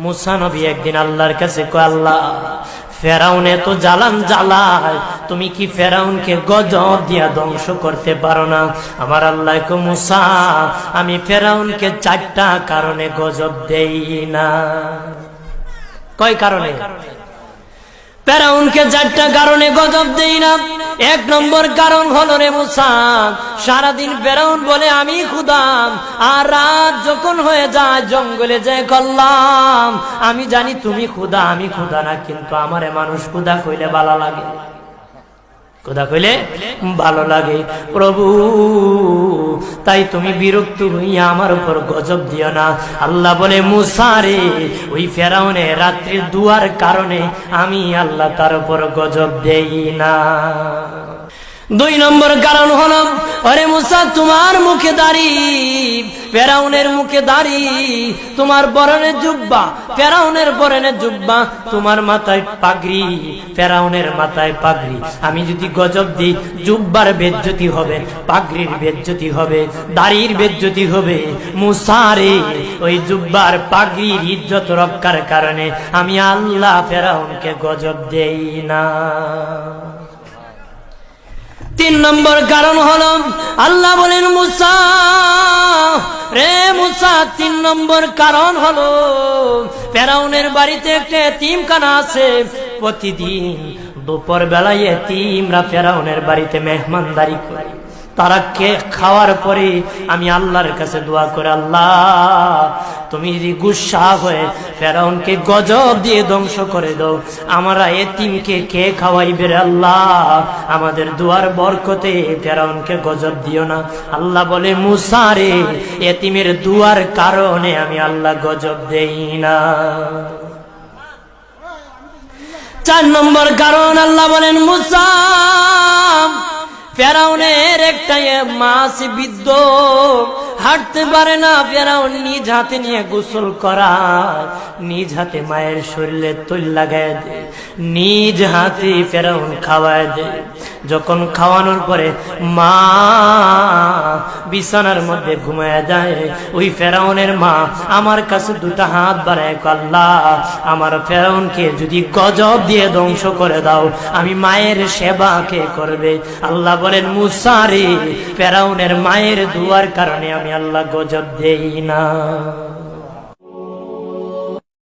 মুসা নবী একদিন আল্লাহর কাছে কয়, আল্লাহ ফেরাউনে তো জ্বালান জ্বালায়, তুমি কি ফেরাউনকে গজব দিয়া ধ্বংস করতে পারো না? আমার আল্লাহ কয়, মুসা আমি ফেরাউনকে 4টা কারণে গজব দেই না। কয় কারণে? ফেরাউনকে 4টা কারণে গজব দেই না। 1 নম্বর কারণ হলো, রে মুসা, সারাদিন ফেরাউন বলে আমি খোদা, আর রাত যখন হয়ে যায় জঙ্গলে যায় করলাম আমি জানি তুমি খোদা, আমি খোদা না, কিন্তু আমারে মানুষ খোদা কইলে ভালো লাগে, খোদা কইলে ভালো লাগে। প্রভু তাই তুমি বিরক্ত হইয়া আমার উপর গজব দিও না। আল্লাহ বলে, মুসা রে, ওই ফেরাউনে রাত্রির দুয়ার কারণে আমি আল্লাহ তার উপর গজব দেই না। 2 নম্বর কারণ হলো, আরে মুসা তোমার মুখে দাড়ি, ফেরাউনের মুখে দাড়ি, তোমার পরনে জুব্বা, ফেরাউনের পরনে জুব্বা, তোমার মাথায় পাগড়ি, ফেরাউনের মাথায় পাগড়ি। আমি যদি গজব দিই, জুব্বার বেজ্জতি হবে, পাগড়ির বেজ্জতি হবে, দাড়ির বেজ্জতি হবে। মুসা রে, ওই জুব্বার পাগড়ির ইজ্জত রক্ষার কারণে আমি আল্লাহ ফেরাউনকে গজব দেই না। 3 নম্বর কারণ হলো, আল্লাহ বলেন, মুসা রে মুসা, 3 নম্বর কারণ হলো, ফেরাউনের বাড়িতে একটা এতিমখানা আছে। প্রতিদিন দুপুর বেলায় এতিমরা ফেরাউনের বাড়িতে মেহমানদারি করে। তারা খাওয়ার পরে আমি আল্লাহর কাছে দোয়া করে, আল্লাহ তুমি যদি গুসা হয়ে ফেরাউনকে গজব দিয়ে ধ্বংস করে দাও, আমরা এতিমকে কে খাওয়াইবে রে আল্লাহ, আমাদের দোয়ার বরকতে ফেরাউনকে গজব দিও না। আল্লাহ বলে, মুসা রে, এতিমের দোয়ার কারণে আমি আল্লাহ গজব দেই না। 4 নম্বর কারণ, আল্লাহ বলেন, মুসা ফেরাউনের একটা মাছ বিদ্ধ, হাঁটতে পারে না। ফেরাউন নিজ হাতে নিয়ে গোসল করায়, নিজ হাতে মায়ের শরীরে তৈল লাগায় দেয়, নিজ হাতে ফেরাউন খাওয়ায় দেয়। যখন খাওয়ানোর পরে মা বিছানার মধ্যে ঘুমায় যায়, ওই ফেরাউনের মা আমার কাছে 2টা হাত বাড়ায়, আল্লাহ আমার ফেরাউনকে যদি গজব দিয়ে ধ্বংস করে দাও, আমি মায়ের সেবা কে করবে? আল্লাহ বলেন, মুসা রে, ফেরাউনের মায়ের দুয়ার কারণে আমি আল্লাহ গজব দেই না।